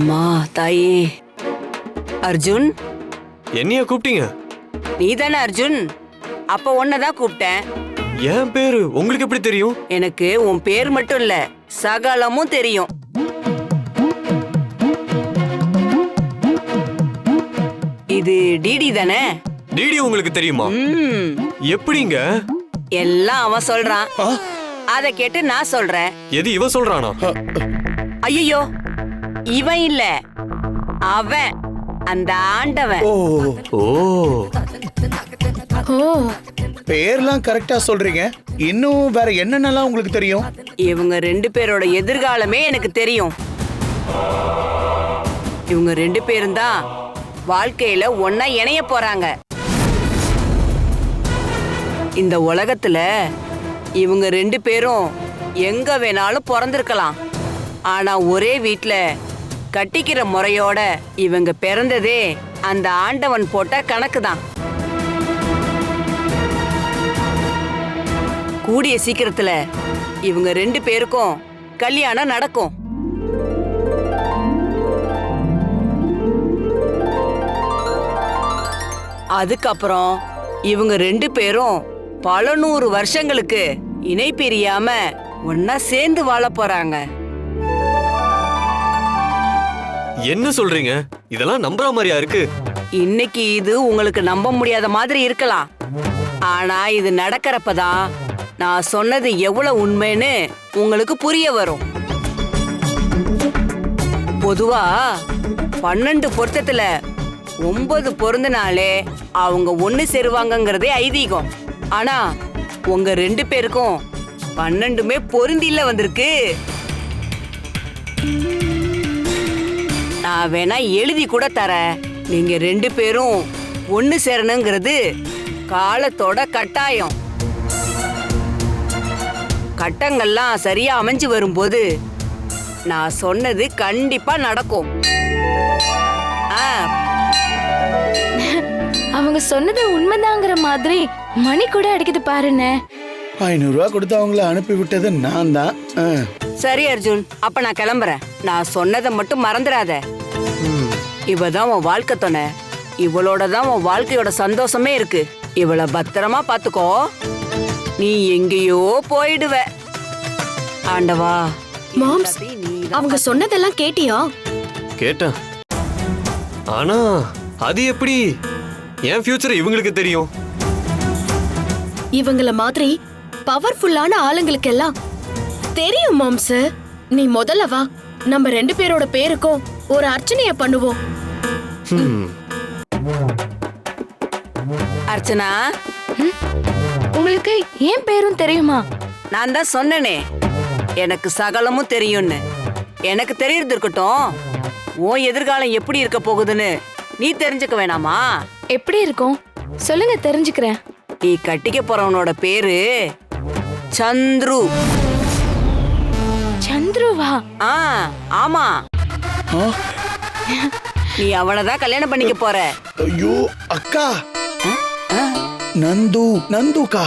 அம்மா தாயே. அர்ஜுன், என்னைய கூப்பிட்டீங்க? நீ தானே அர்ஜுன்? அப்ப உன்னதான் கூப்பிட்டேன். என் பேரு உங்களுக்கு எப்படி தெரியும்? எனக்கு உன் பேர் மட்டும் இல்ல, சகலமும் தெரியும். இது டிடி தானே? டிடி உங்களுக்கு தெரியுமா? எப்படிங்க? எல்லாம் அவன் சொல்றான், அத கேட்டு நான் சொல்றேன். எது இவ சொல்றானா? ஐயோ, இவன் இல்ல, அவன், அந்த ஆண்டவன். ஓ, பேர்லாம் கரெக்டா சொல்றீங்க. இன்னும் வேற என்னென்னலாம் உங்களுக்கு தெரியும்? இவங்க ரெண்டு பேரோட எதிர்காலமே எனக்கு தெரியும். இவங்க ரெண்டு பேரும் தான் வாழ்க்கையில ஒன்னா இணைய போறாங்க. இந்த உலகத்துல இவங்க ரெண்டு பேரும் எங்க வேணாலும் பிறந்திருக்கலாம். ஆனா ஒரே வீட்ல கட்டிக்கிற முறையோட இவங்க பிறந்ததே அந்த ஆண்டவன் போட்ட கணக்கு தான். கூடிய சீக்கிரத்துல இவங்க ரெண்டு பேருக்கும் கல்யாணம் நடக்கும். அதுக்கப்புறம் இவங்க ரெண்டு பேரும் பல 100 வருஷங்களுக்கு இணை பிரியாம ஒன்னா சேர்ந்து வாழ போறாங்க. என்ன சொல்றீங்க? இதெல்லாம் நம்புற மாதிரியா இருக்கு? இன்னைக்கு இது உங்களுக்கு நம்ப முடியாத மாதிரி இருக்கலாம். ஆனா இது நடக்கிறப்பதான் நான் சொன்னது எவ்வளவு உண்மைன்னு உங்களுக்கு புரிய வரும். பொதுவா 12 பொருத்தத்துல 9 பொருந்தினாலே அவங்க ஒண்ணு சேருவாங்கங்கிறதே ஐதீகம். ஆனா உங்க ரெண்டு பேருக்கும் 12மே பொருந்தில வந்திருக்கு. நான் வேணா எழுதி கூட தரேன். நீங்க ரெண்டு பேரும் ஒண்ணு சேரணுங்கிறது காலத்தோட கட்டாயம். கட்டங்கள்லாம் சரியா அமைஞ்சு வரும்போது நான் சொன்னது கண்டிப்பா நடக்கும். அவங்க சொன்னது உண்மைதாங்கிற மாதிரி மணி கூட அடிக்குது பாருன்னு. 500 ரூபாய் கொடுத்து அவங்கள அனுப்பி விட்டது நான் தான். சரி அர்ஜுன், அப்ப நான் கிளம்புறேன். நான் சொன்னதை மட்டும் மறந்துடாத. இவதான் உன் வாழ்க்கை துணை. இவளோட தான் உன் வாழ்க்கையோட சந்தோஷமே இருக்கு. இவளை பத்திரமா பாத்துக்கோ. நீ எங்கேயோ போயிடுவ. ஆண்டவா. மாம்ஸ், அவங்க சொன்னதெல்லாம் கேட்டியா? கேட்டேன். ஆனா அது எப்படி என் ஃபியூச்சர் இவங்களுக்கு தெரியும்? இவங்கள மாதிரி பவர்ஃபுல்லான ஆளுங்களுக்கெல்லாம் தெரியும் மாம்ஸ். நீ முதல்ல வா, நம்ம ரெண்டு பேரோட பேருக்கும் ஒரு அர்ச்சனைய பண்ணுவோம். அர்ச்சனா, உங்களுக்கு ஏன் பேரும் தெரியுமா? நான் தான் சொன்னனே எனக்கு சகலமும் தெரியும்னு. எனக்கு தெரியறது இருக்கட்டும், உன் எதிர்காலம் எப்படி இருக்க போகுதுன்னு நீ தெரிஞ்சுக்க வேணாமா? எப்படி இருக்கும் சொல்லுங்க, தெரிஞ்சுக்கிறேன். நீ கட்டிக்க போறவனோட பேரு சந்துரு. சந்துருவா? ஆமா. நீ அவனதான் கல்யாணம் பண்ணிக்க போற. ஐயோ அக்கா, நந்துக்கா.